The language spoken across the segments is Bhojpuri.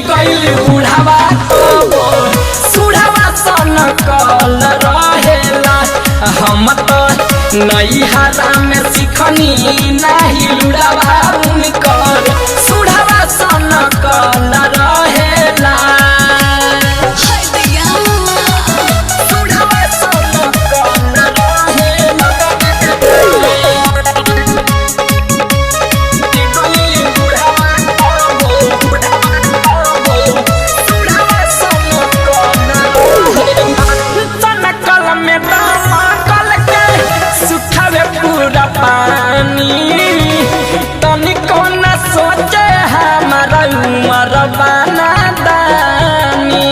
गइल बुढ़ावा तबो सुढ़ावा सन कल रहेला। हम तो नैहरा में सिखनी नाही लुड़ावा उनकर सुढ़ावा सन कल रहेला। तनिको न सोचे हमारा उमर बना दानी।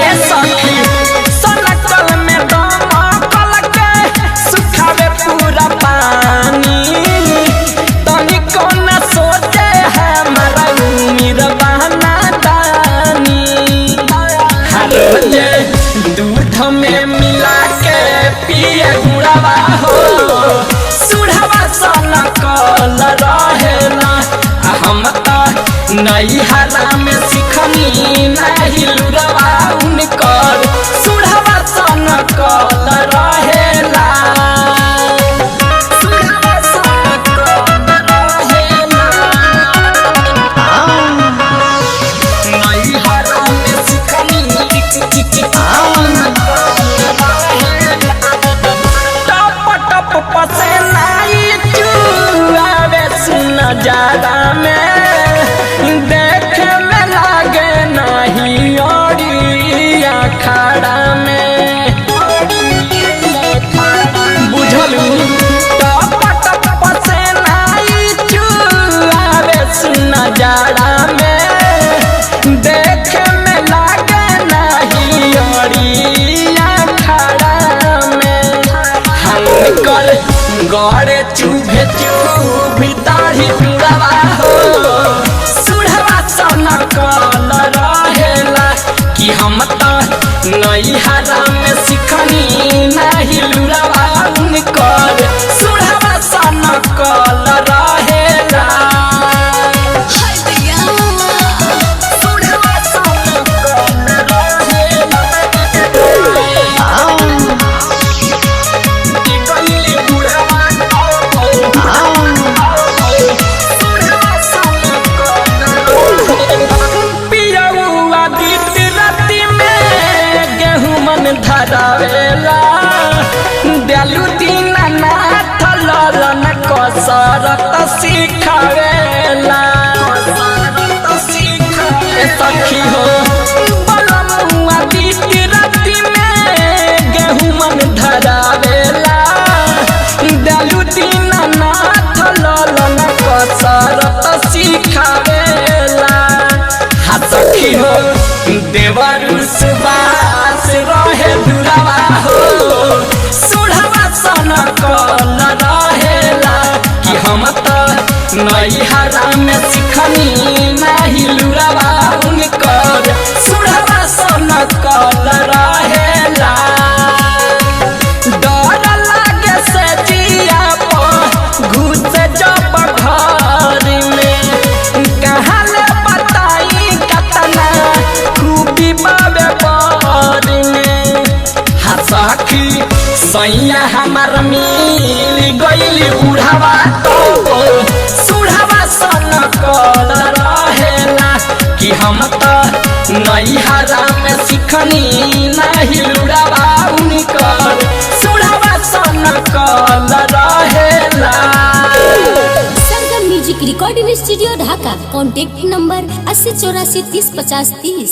ए सखी सनकल में दमकल के सुखावे पूरा पानी। तनिको न सोचे हमारा उमर बना दानी। हर रोजे दूध में मिला के पिए गुड़ावा हो सुढ़ावा सन कल रहेला। हम तो नैहरा में सिखनी नाही लुड़ावा उनकर सुढ़ावा सन कल रहेला। सुढ़ावा सन कल रहेला। नैहरा में सिखनी पसेनाई चुआवे सुन जाड़ा में देखे में लागे नहीं ओरिया खड़ा में बुझलू। टप पसेनाई चुआवे सुन जाड़ा में देखे में लागे नहीं ओरिया खड़ा में। कल गड़े चुभे चुभी दाढ़ी पिड़ावा हो सुढ़ावा सन कल रहेला। कि हम तो नैहरा में सिखनी नाही लुड़ावा उनकर सुढ़ावा सन कल रहेला। धरावेला डालू दीना नाथ ललन कसरत सिखावेला। सखी हो बलमुआ बीती राती में गेहूं मन धरावेला डालू दीना नाथ ललन कसरत सिखावेला। हाँ सखी हो देवरु सुबास रहे दुरावा हो सुढ़ावा सन कल रहेला। कि हम तो नैहरा में सिखनी नाही लुड़ावा उनकर सुढ़ावा सन कल रहेला। डर लागे से जिया पर घुस जब घर में कहाँ ले बताई कतना खूबी बाबे पर में। हाँ सखी सैया हमार मिल गइल बुढ़ावा तबो सुढ़ावा सन कल रहेला। कि हम तो नैहरा में सिखनी नाही लुड़ावा उनकर सुढ़ावा सन कल रहेला। Sangam music recording studio Dhaka. Contact number 8084305030।